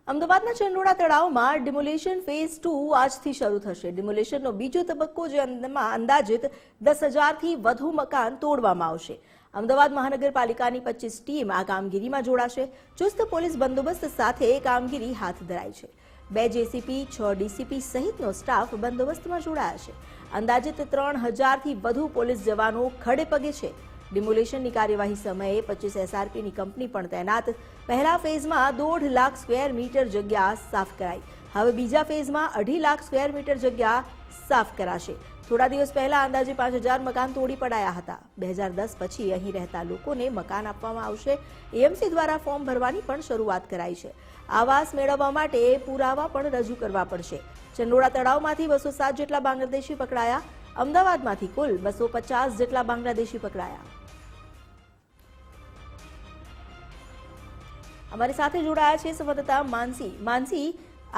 અમદાવાદના ચંડોળા તળાવમાં demolition phase 2 આજથી શરૂ થશે। ડિમોલેશનનો બીજો તબક્કો જેમાં અંદાજિત 10,000થી વધુ મકાન તોડવામાં આવશે। અમદાવાદ મહાનગરપાલિકાની 25 ટીમ આ કામગીરીમાં જોડાશે। ચુસ્ત પોલીસ બંદોબસ્ત સાથે કામગીરી હાથ ધરાઈ છે। 2 જેસીપી, 6 ડીસીપી સહિતનો સ્ટાફ બંદોબસ્તમાં જોડાયા છે। અંદાજિત 3,000થી વધુ પોલીસ જવાનો ખડે પગે છે। ડિમોલેશનની કાર્યવાહી સમયે 25 એસઆરપીની કંપની પણ તૈનાત। પહેલા ફેઝમાં 1.5 લાખ સ્ક્વેર મીટર જગ્યા સાફ કરાઈ। હવે બીજા ફેઝમાં 2.5 લાખ સ્ક્વેર મીટર જગ્યા સાફ કરાશે। થોડા દિવસ પહેલા અંદાજે 5,000 મકાન તોડી પડાયા હતા। 2010 પછી અહીં રહેતા લોકોને મકાન આપવામાં આવશે। એએમસી દ્વારા ફોર્મ ભરવાની પણ શરૂઆત કરાઈ છે। આવાસ મેળવવા માટે પુરાવા પણ રજૂ કરવા પડશે। ચંડોળા તળાવમાંથી 207 જેટલા બાંગ્લાદેશી પકડાયા। અમદાવાદમાંથી કુલ 250 જેટલા બાંગ્લાદેશી પકડાયા। हमारे साथ जोड़ाया है संवाददाता मानसी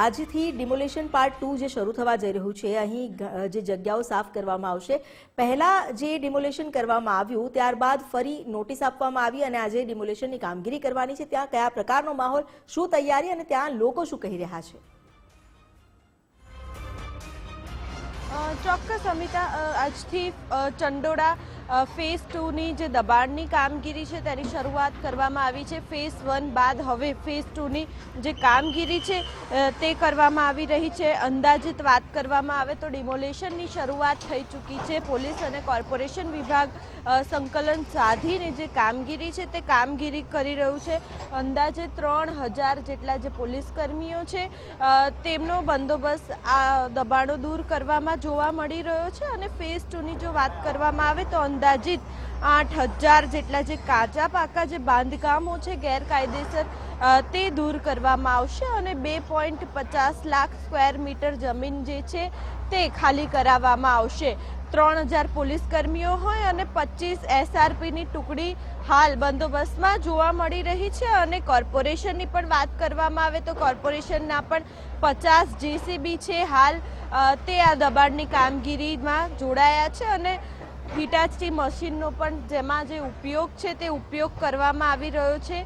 આજથી ડિમોલેશન પાર્ટ 2 જે શરૂ થવા જઈ રહ્યું છે અહીં જે જગ્યાઓ સાફ કરવામાં આવશે પહેલા જે ડિમોલેશન કરવામાં આવ્યું ત્યારબાદ ફરી નોટિસ આપવામાં આવી અને આજે ડિમોલેશનની કામગીરી કરવાની છે ત્યાં કયા પ્રકારનો માહોલ શું તૈયારી અને ત્યાં લોકો શું કહી રહ્યા છે ચોક્કસ અમિતા આજથી ચંડોળા ફેઝ 2 ની જે દબાણની કામગીરી છે તેની શરૂઆત કરવામાં આવી છે। ફેઝ 1 બાદ હવે ફેઝ 2 ની જે કામગીરી છે તે કરવામાં આવી રહી છે। અંદાજિત વાત કરવામાં આવે તો ડિમોલેશનની શરૂઆત થઈ ચૂકી છે। પોલીસ અને કોર્પોરેશન વિભાગ સંકલન સાધીને જે કામગીરી છે તે કામગીરી કરી રહ્યું છે। અંદાજે 3,000 જેટલા જે પોલીસ કર્મીઓ છે તેમનો બંદોબસ્ત આ દબાણો દૂર કરવામાં જોવા મળી રહ્યો છે અને ફેઝ 2 ની જો વાત કરવામાં આવે તો અંદાજિત 8,000 જેટલા જે કાચા પાકા જે બાંધકામો છે ગેરકાયદેસર તે દૂર કરવામાં આવશે અને 2.50 લાખ સ્ક્વેર મીટર જમીન જે છે તે ખાલી કરાવવામાં આવશે। 3,000 પોલીસ કર્મીઓ હોય અને 25 એસઆરપીની ટુકડી હાલ બંદોબસ્તમાં જોવા મળી રહી છે અને કોર્પોરેશનની પણ વાત કરવામાં આવે તો કોર્પોરેશનના પણ 50 જેસીબી છે હાલ તે આ દબાણની કામગીરીમાં જોડાયા છે અને હિટાચી મશીનનો પણ જેમાં જે ઉપયોગ છે તે ઉપયોગ કરવામાં આવી રહ્યો છે।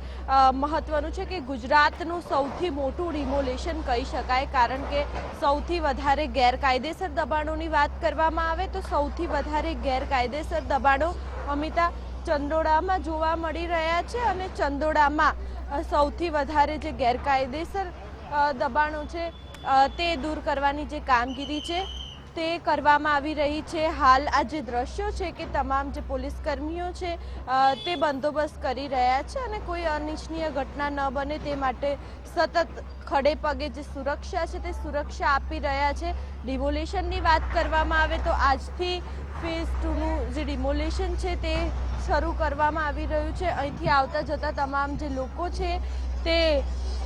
મહત્વનું છે કે ગુજરાતનું સૌથી મોટું ડિમોલેશન કહી શકાય કારણ કે સૌથી વધારે ગેરકાયદેસર દબાણોની વાત કરવામાં આવે તો સૌથી વધારે ગેરકાયદેસર દબાણો અમિતા ચંડોળામાં જોવા મળી રહ્યા છે અને ચંડોળામાં સૌથી વધારે જે ગેરકાયદેસર દબાણો છે તે દૂર કરવાની જે કામગીરી છે તે કરવામાં આવી રહી છે। હાલ આ જે દ્રશ્યો છે કે તમામ જે પોલીસ કર્મીઓ છે તે બંદોબસ્ત કરી રહ્યા છે અને કોઈ અનિચ્છનીય ઘટના ન બને તે માટે સતત ખડે પગે જે સુરક્ષા છે તે સુરક્ષા આપી રહ્યા છે। ડિમોલેશનની વાત કરવામાં આવે તો આજથી ફેઝ 2નું જે ડિમોલેશન છે તે શરૂ કરવામાં આવી રહ્યું છે। અહીંથી આવતા જતા તમામ જે લોકો છે તે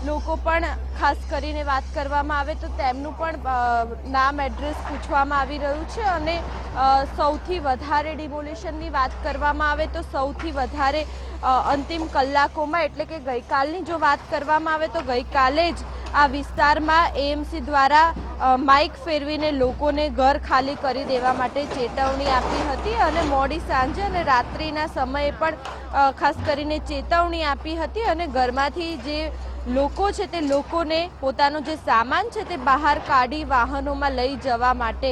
લોકો પણ ખાસ કરીને વાત કરવામાં આવે તો તેમનું પણ નામ એડ્રેસ પૂછવામાં આવી રહ્યું છે અને સૌથી વધારે ડિમોલેશનની વાત કરવામાં આવે તો સૌથી વધારે અંતિમ કલાકોમાં એટલે કે ગઈકાલની જો વાત કરવામાં આવે તો ગઈકાલે જ આ વિસ્તારમાં એએમસી દ્વારા માઇક ફેરવીને લોકોને ઘર ખાલી કરી દેવા માટે ચેતવણી આપી હતી અને મોડી સાંજે અને રાત્રિના સમયે પણ ખાસ કરીને ચેતવણી આપી હતી અને ઘરમાંથી જે લોકો છે તે લોકોને પોતાનો જે સામાન છે તે બહાર કાઢી વાહનોમાં લઈ જવા માટે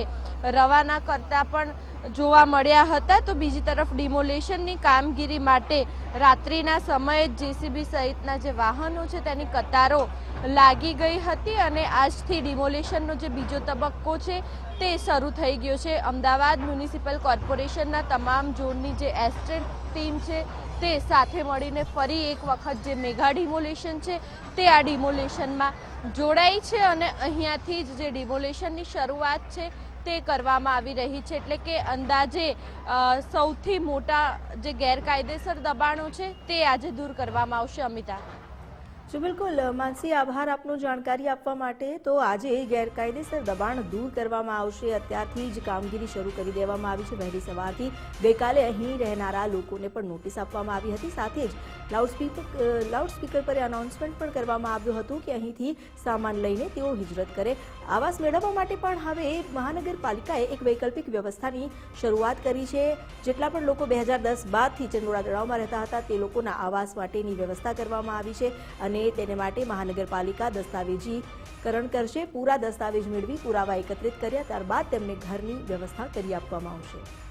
રવાના કરતા પણ જોવા મળ્યા હતા। તો બીજી તરફ ડિમોલેશનની કામગીરી માટે રાત્રિના સમયે જેસીબી સહિતના જે વાહનો છે તેની કતારો લાગી ગઈ હતી અને આજથી ડિમોલેશનનો જે બીજો તબક્કો છે તે શરૂ થઈ ગયો છે। અમદાવાદ મ્યુનિસિપલ કોર્પોરેશનના તમામ ઝોનની જે એસ્ટેટ ટીમ છે તે સાથે મળીને ફરી એક વખત જે મેગા ડિમોલેશન છે તે આ ડિમોલેશનમાં જોડાઈ છે અને અહીંયાથી જ જે ડિમોલેશનની શરૂઆત છે તે કરવામાં આવી રહી છે એટલે કે અંદાજે સૌથી મોટા જે ગેરકાયદેસર દબાણો છે તે આજે દૂર કરવામાં આવશે। અમિતા जी बिल्कुल मानसी आभार आपनो जानकारी आपवा माटे। तो आज गैरकायदेसर दबाण दूर करवामां आवशे अत्यारथी ज कामगीरी शरू करी देवामां आवी छे। वहेली सवारथी गईकाले અહીં રહેનારા લોકોને પણ નોટિસ આપવામાં આવી હતી। સાથે જ લાઉડસ્પીકર પર અનાઉન્સમેન્ટ પણ કરવામાં આવ્યું હતું કે અહીંથી સામાન લઈને તેઓ હિજરત કરે। આવાસ મેળવવા માટે પણ હવે મહાનગરપાલિકાએ એક વૈકલ્પિક વ્યવસ્થાની શરૂઆત કરી છે। જેટલા પણ લોકો 2010 બાદથી ચંડોળા તળાવમાં રહેતા હતા તે લોકોના આવાસ માટેની વ્યવસ્થા કરવામાં આવી છે અને અને તેને માટે મહાનગરપાલિકા દસ્તાવેજીકરણ કરશે. પૂરા દસ્તાવેજ મેળવી પુરાવા એકત્રિત કર્યા ત્યારબાદ તેમને ઘરની વ્યવસ્થા કરી આપવામાં આવશે.